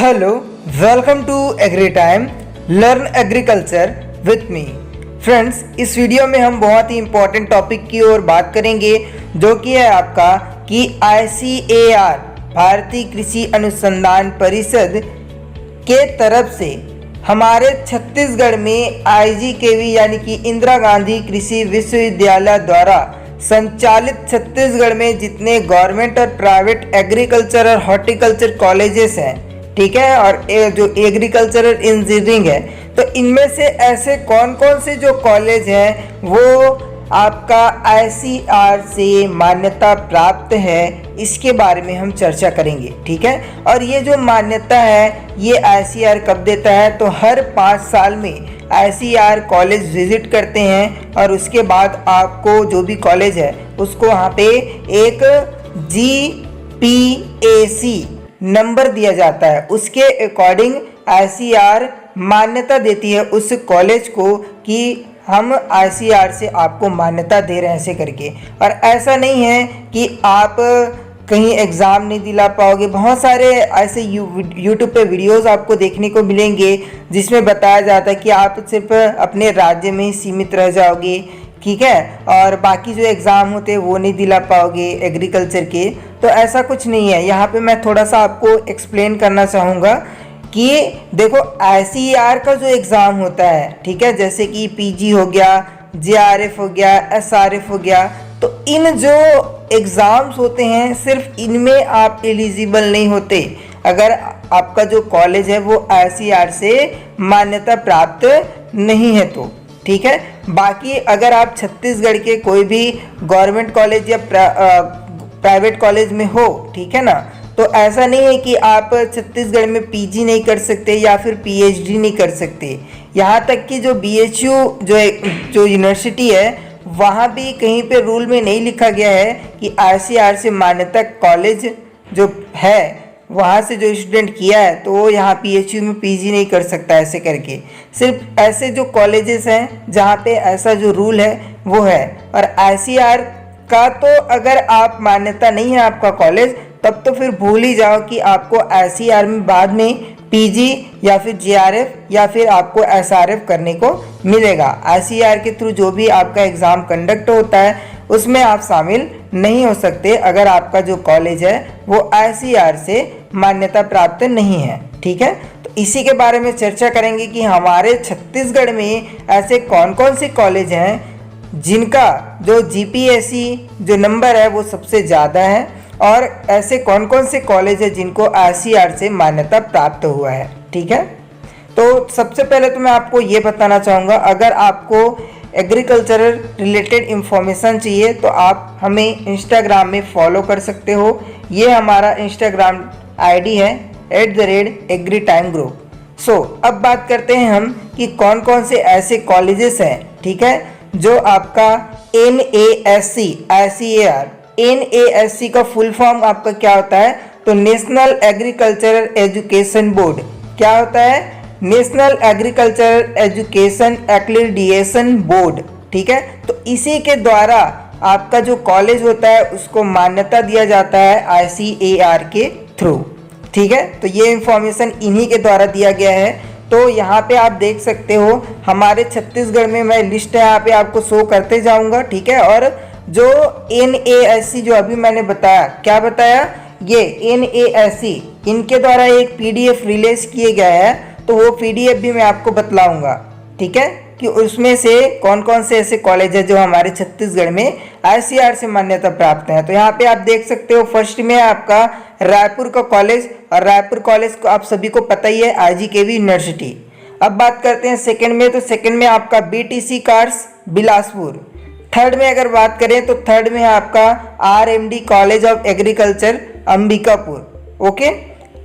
Hello, welcome to Agri Time, learn agriculture with me. Friends, इस video में हम बहुत ही इम्पोर्टेंट टॉपिक की ओर बात करेंगे जो कि है आपका कि ICAR भारतीय कृषि अनुसंधान परिषद के तरफ से हमारे छत्तीसगढ़ में IGKV यानी कि इंदिरा गांधी कृषि विश्वविद्यालय द्वारा संचालित छत्तीसगढ़ में जितने गवर्नमेंट और प्राइवेट एग्रीकल्चर और हॉर्टिकल्चर कॉलेजेस हैं, ठीक है, और जो एग्रीकल्चरल इंजीनियरिंग है, तो इनमें से ऐसे कौन कौन से जो कॉलेज हैं वो आपका ICAR से मान्यता प्राप्त है, इसके बारे में हम चर्चा करेंगे। ठीक है, और ये जो मान्यता है ये ICAR कब देता है, तो हर 5 साल में ICAR कॉलेज विजिट करते हैं और उसके बाद आपको जो भी कॉलेज है उसको वहाँ पे एक GPAC नंबर दिया जाता है। उसके अकॉर्डिंग ICAR मान्यता देती है उस कॉलेज को कि हम ICAR से आपको मान्यता दे रहे हैं ऐसे करके। और ऐसा नहीं है कि आप कहीं एग्ज़ाम नहीं दिला पाओगे। बहुत सारे ऐसे यूट्यूब पे वीडियोस आपको देखने को मिलेंगे जिसमें बताया जाता है कि आप सिर्फ अपने राज्य में ही सीमित रह जाओगे, ठीक है, और बाकी जो एग्ज़ाम होते हैं वो नहीं दिला पाओगे एग्रीकल्चर के। तो ऐसा कुछ नहीं है। यहाँ पे मैं थोड़ा सा आपको एक्सप्लेन करना चाहूँगा कि देखो ICAR का जो एग्ज़ाम होता है, ठीक है, जैसे कि PG हो गया, JRF हो गया, SRF हो गया, तो इन जो एग्ज़ाम्स होते हैं सिर्फ इनमें आप एलिजिबल नहीं होते अगर आपका जो कॉलेज है वो ICAR से मान्यता प्राप्त नहीं है तो, ठीक है। बाकी अगर आप छत्तीसगढ़ के कोई भी गवर्नमेंट कॉलेज या प्राइवेट कॉलेज में हो, ठीक है ना, तो ऐसा नहीं है कि आप छत्तीसगढ़ में PG नहीं कर सकते या फिर PhD नहीं कर सकते। यहाँ तक कि जो BHU जो यूनिवर्सिटी है वहाँ भी कहीं पे रूल में नहीं लिखा गया है कि ICAR से मान्यता कॉलेज जो है वहाँ से जो स्टूडेंट किया है तो वो यहाँ PHU में PG नहीं कर सकता ऐसे करके। सिर्फ ऐसे जो कॉलेजेस हैं जहाँ पे ऐसा जो रूल है वो है। और ICAR का तो अगर आप मान्यता नहीं है आपका कॉलेज, तब तो फिर भूल ही जाओ कि आपको ICAR में बाद में PG या फिर JRF या फिर आपको SRF करने को मिलेगा। ICAR के थ्रू जो भी आपका एग्ज़ाम कंडक्ट होता है उसमें आप शामिल नहीं हो सकते अगर आपका जो कॉलेज है वो ICAR से मान्यता प्राप्त नहीं है, ठीक है। तो इसी के बारे में चर्चा करेंगे कि हमारे छत्तीसगढ़ में ऐसे कौन कौन से कॉलेज हैं जिनका जो GPAC जो नंबर है वो सबसे ज़्यादा है, और ऐसे कौन कौन से कॉलेज है जिनको ICAR से मान्यता प्राप्त हुआ है, ठीक है। तो सबसे पहले तो मैं आपको ये बताना चाहूँगा, अगर आपको एग्रीकल्चरल रिलेटेड इन्फॉर्मेशन चाहिए तो आप हमें इंस्टाग्राम में फॉलो कर सकते हो। ये हमारा इंस्टाग्राम ID है @agritime_group। सो अब बात करते हैं हम कि कौन कौन से ऐसे कॉलेजेस हैं, ठीक है, जो आपका NASC ICAR NASC का फुल फॉर्म आपका क्या होता है, तो नेशनल एग्रीकल्चरल एजुकेशन बोर्ड। क्या होता है? National agricultural education accreditation board, ठीक है। तो इसी के द्वारा आपका जो कॉलेज होता है उसको मान्यता दिया जाता है ICAR के थ्रू, ठीक है। तो ये इंफॉर्मेशन इन्हीं के द्वारा दिया गया है। तो यहाँ पे आप देख सकते हो हमारे छत्तीसगढ़ में, मैं लिस्ट यहाँ पे आपको शो करते जाऊँगा, ठीक है। और जो NASC जो अभी मैंने बताया, क्या बताया, ये NASC इनके द्वारा एक PDF रिलीज किए गया है, तो वो PDF भी मैं आपको बतलाऊंगा, ठीक है, कि उसमें से कौन कौन से ऐसे कॉलेज है जो हमारे छत्तीसगढ़ में ICAR से मान्यता प्राप्त है। तो यहाँ पे आप देख सकते हो फर्स्ट में है आपका रायपुर का कॉलेज, और रायपुर कॉलेज को आप सभी को पता ही है IGKV यूनिवर्सिटी। अब बात करते हैं सेकंड में, तो सेकंड में आपका BTC कार्स बिलासपुर। थर्ड में अगर बात करें तो थर्ड में है आपका RMD college of agriculture Ambikapur. Okay,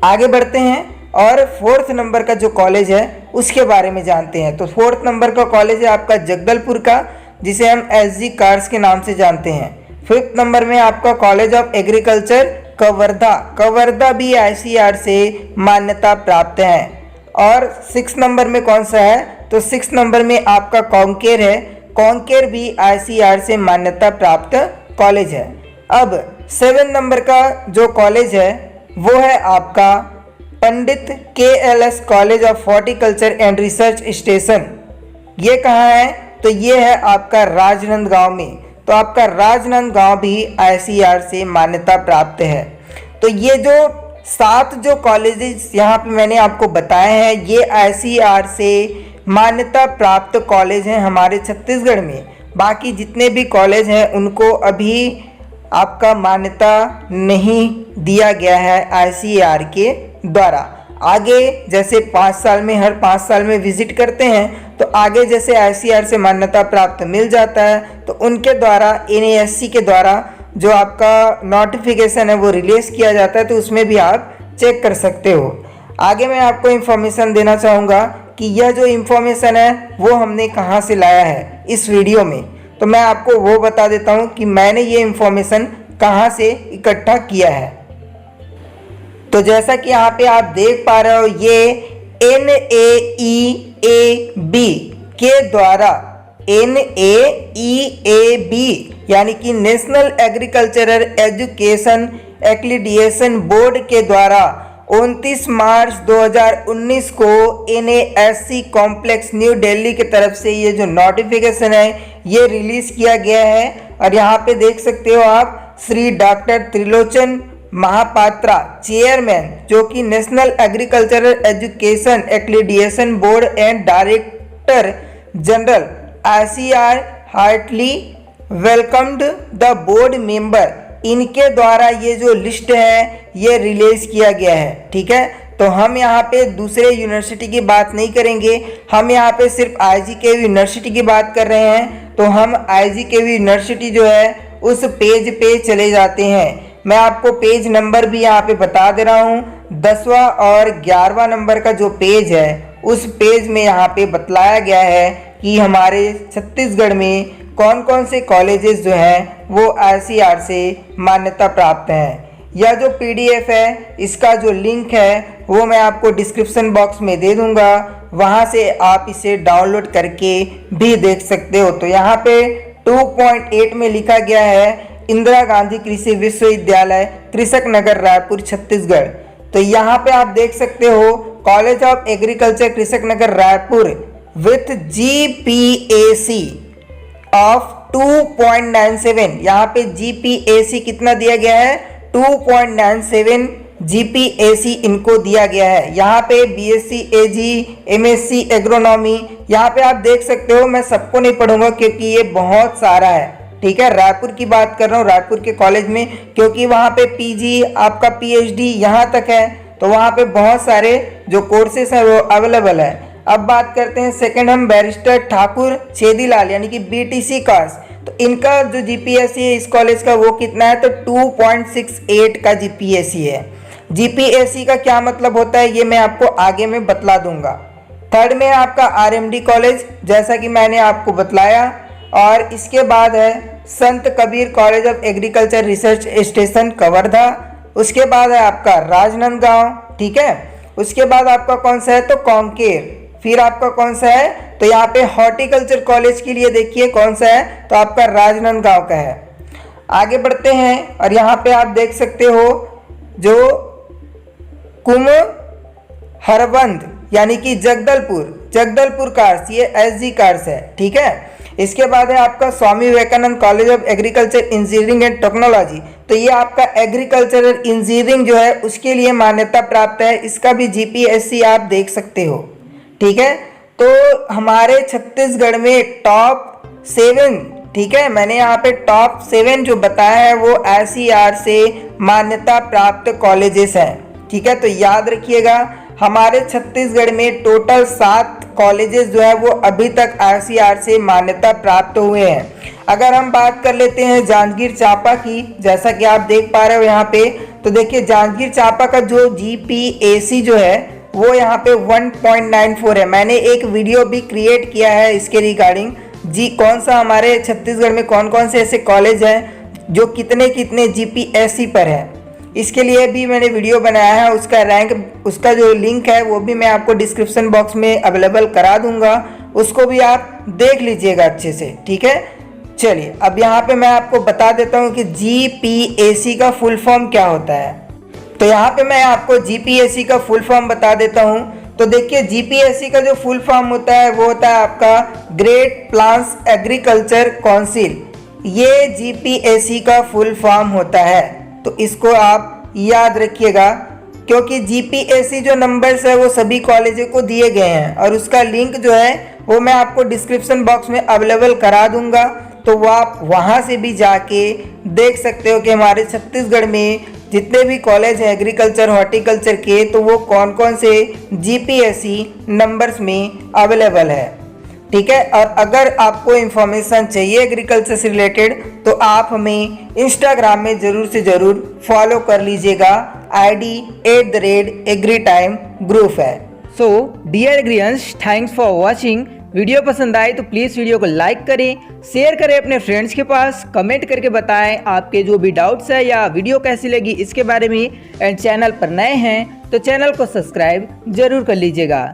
आगे बढ़ते हैं और फोर्थ नंबर का जो कॉलेज है उसके बारे में जानते हैं। तो फोर्थ नंबर का कॉलेज है आपका जगदलपुर का, जिसे हम SG कार्स के नाम से जानते हैं। फिफ्थ नंबर में आपका college of agriculture Kawardha. Kawardha भी ICAR से मान्यता प्राप्त है। और सिक्स नंबर में कौन सा है, तो सिक्स नंबर में आपका कांकेर है। कांकेर भी ICAR से मान्यता प्राप्त कॉलेज है। अब 7 नंबर का जो कॉलेज है वो है आपका पंडित KLS college of horticulture and research station, ये कहाँ है? तो ये है आपका राजनांदगांव में। तो आपका राजनांदगांव भी ICAR से मान्यता प्राप्त है। तो ये जो 7 जो कॉलेजेस यहाँ पे मैंने आपको बताए हैं, ये ICAR से मान्यता प्राप्त कॉलेज हैं हमारे छत्तीसगढ़ में। बाकी जितने भी कॉलेज हैं उनको अभी आपका मान्यता नहीं दिया गया है ICAR के द्वारा। आगे जैसे 5 साल में, हर 5 साल में विजिट करते हैं, तो आगे जैसे ICAR से मान्यता प्राप्त मिल जाता है तो उनके द्वारा NASC के द्वारा जो आपका नोटिफिकेशन है वो रिलीज़ किया जाता है, तो उसमें भी आप चेक कर सकते हो। आगे मैं आपको इन्फॉर्मेशन देना चाहूँगा कि यह जो इन्फॉर्मेशन है वो हमने कहाँ से लाया है इस वीडियो में। तो मैं आपको वो बता देता हूँ कि मैंने ये इन्फॉर्मेशन कहाँ से इकट्ठा किया है। तो जैसा कि यहाँ पे आप देख पा रहे हो, ये NAEAB के द्वारा, NAEAB यानी कि national agricultural education accreditation board के द्वारा 29 मार्च 2019 को NASC कॉम्प्लेक्स न्यू दिल्ली की तरफ से ये जो नोटिफिकेशन है ये रिलीज़ किया गया है। और यहाँ पे देख सकते हो आप, श्री डॉक्टर त्रिलोचन महापात्रा चेयरमैन, जो कि national agricultural education accreditation board and director general ICAR heartily welcomed the board member, इनके द्वारा ये जो लिस्ट है ये रिलीज किया गया है। ठीक है, तो हम यहाँ पे दूसरे यूनिवर्सिटी की बात नहीं करेंगे, हम यहाँ पे सिर्फ IGKV यूनिवर्सिटी की बात कर रहे हैं। तो हम IGKV यूनिवर्सिटी जो है उस पेज पे चले जाते हैं। मैं आपको पेज नंबर भी यहाँ पे बता दे रहा हूँ, 10वां और 11वां नंबर का जो पेज है उस पेज में यहाँ पे बतलाया गया है कि हमारे छत्तीसगढ़ में कौन कौन से कॉलेजेस जो हैं वो ICAR से मान्यता प्राप्त हैं। यह जो PDF है इसका जो लिंक है वो मैं आपको डिस्क्रिप्शन बॉक्स में दे दूँगा, वहाँ से आप इसे डाउनलोड करके भी देख सकते हो। तो यहाँ पे 2.8 में लिखा गया है इंदिरा गांधी कृषि विश्वविद्यालय कृषक नगर रायपुर छत्तीसगढ़। तो यहाँ पे आप देख सकते हो कॉलेज ऑफ एग्रीकल्चर कृषक नगर रायपुर विथ GPAC ऑफ 2.97। यहाँ पे GPAC कितना दिया गया है? 2.97 GPAC इनको दिया गया है। यहाँ पे BSc AG MSc एग्रोनॉमी, यहाँ पे आप देख सकते हो। मैं सबको नहीं पढ़ूंगा क्योंकि ये बहुत सारा है। ठीक है, रायपुर की बात कर रहा हूँ, रायपुर के कॉलेज में, क्योंकि वहाँ पे PG आपका PhD यहाँ तक है, तो वहाँ पे बहुत सारे जो कोर्सेस हैं वो अवेलेबल है। अब बात करते हैं सेकंड, हम बैरिस्टर ठाकुर छेदीलाल यानी कि BTC कास्ट, तो इनका जो GPAC है इस कॉलेज का वो कितना है? तो 2.68 का GPAC है। GPAC का क्या मतलब होता है ये मैं आपको आगे में बतला दूंगा। थर्ड में आपका RMD कॉलेज, जैसा कि मैंने आपको बतलाया, और इसके बाद है संत Kabir college of agriculture research station Kawardha. उसके बाद है आपका राजनांदगांव। ठीक है, उसके बाद आपका कौन सा है? तो कांकेर। फिर आपका कौन सा है? तो यहाँ पे हॉर्टिकल्चर कॉलेज के लिए देखिए कौन सा है, तो आपका राजनांदगांव का है। आगे बढ़ते हैं और यहाँ पे आप देख सकते हो जो कुमहरबंद यानी कि जगदलपुर कार्स, ये SG कार्स है। ठीक है, इसके बाद है आपका Swami Vivekanand college of agriculture engineering and technology, तो ये आपका एग्रीकल्चरल इंजीनियरिंग जो है उसके लिए मान्यता प्राप्त है। इसका भी GPAC आप देख सकते हो। ठीक है, तो हमारे छत्तीसगढ़ में टॉप 7, ठीक है, मैंने यहाँ पे टॉप 7 जो बताया है वो ICAR से मान्यता प्राप्त कॉलेजेस हैं। ठीक है, तो याद रखिएगा हमारे छत्तीसगढ़ में टोटल 7 कॉलेजेस जो है वो अभी तक ICAR से मान्यता प्राप्त हुए हैं। अगर हम बात कर लेते हैं जांजगीर चांपा की, जैसा कि आप देख पा रहे हो यहाँ पे, तो देखिए जांजगीर चांपा का जो GPAC जो है वो यहाँ पे 1.94 है। मैंने एक वीडियो भी क्रिएट किया है इसके रिगार्डिंग, कौन सा हमारे छत्तीसगढ़ में कौन कौन से ऐसे कॉलेज हैं जो कितने कितने GPAC पर है, इसके लिए भी मैंने वीडियो बनाया है। उसका रैंक, उसका जो लिंक है वो भी मैं आपको डिस्क्रिप्शन बॉक्स में अवेलेबल करा दूंगा, उसको भी आप देख लीजिएगा अच्छे से। ठीक है, चलिए अब यहाँ पे मैं आपको बता देता हूँ कि GPAC का फुल फॉर्म क्या होता है। तो यहाँ पे मैं आपको जीपीएससी का फुल फॉर्म बता देता हूँ। तो देखिए जीपीएससी का जो फुल फॉर्म होता है वो होता है आपका ग्रेट प्लान्स एग्रीकल्चर काउंसिल। ये जीपीएससी का फुल फॉर्म होता है, तो इसको आप याद रखिएगा, क्योंकि जीपीएससी जो नंबर्स है वो सभी कॉलेजों को दिए गए हैं और उसका लिंक जो है वो मैं आपको डिस्क्रिप्शन बॉक्स में अवेलेबल करा दूंगा। तो वो आप वहाँ से भी जाके देख सकते हो कि हमारे छत्तीसगढ़ में जितने भी कॉलेज हैं एग्रीकल्चर हॉर्टिकल्चर के, तो वो कौन कौन से जीपीएससी नंबर्स में अवेलेबल है। ठीक है, और अगर आपको इन्फॉर्मेशन चाहिए एग्रीकल्चर से रिलेटेड तो आप हमें इंस्टाग्राम में ज़रूर से ज़रूर फॉलो कर लीजिएगा। ID @agritime ग्रुप है। So dear agrians, thanks for watching. Video पसंद आए तो प्लीज़ वीडियो को लाइक करें, शेयर करें अपने फ्रेंड्स के पास, कमेंट करके बताएं आपके जो भी डाउट्स है या वीडियो कैसी लगी इसके बारे में। एंड चैनल पर नए हैं तो चैनल को सब्सक्राइब जरूर कर लीजिएगा।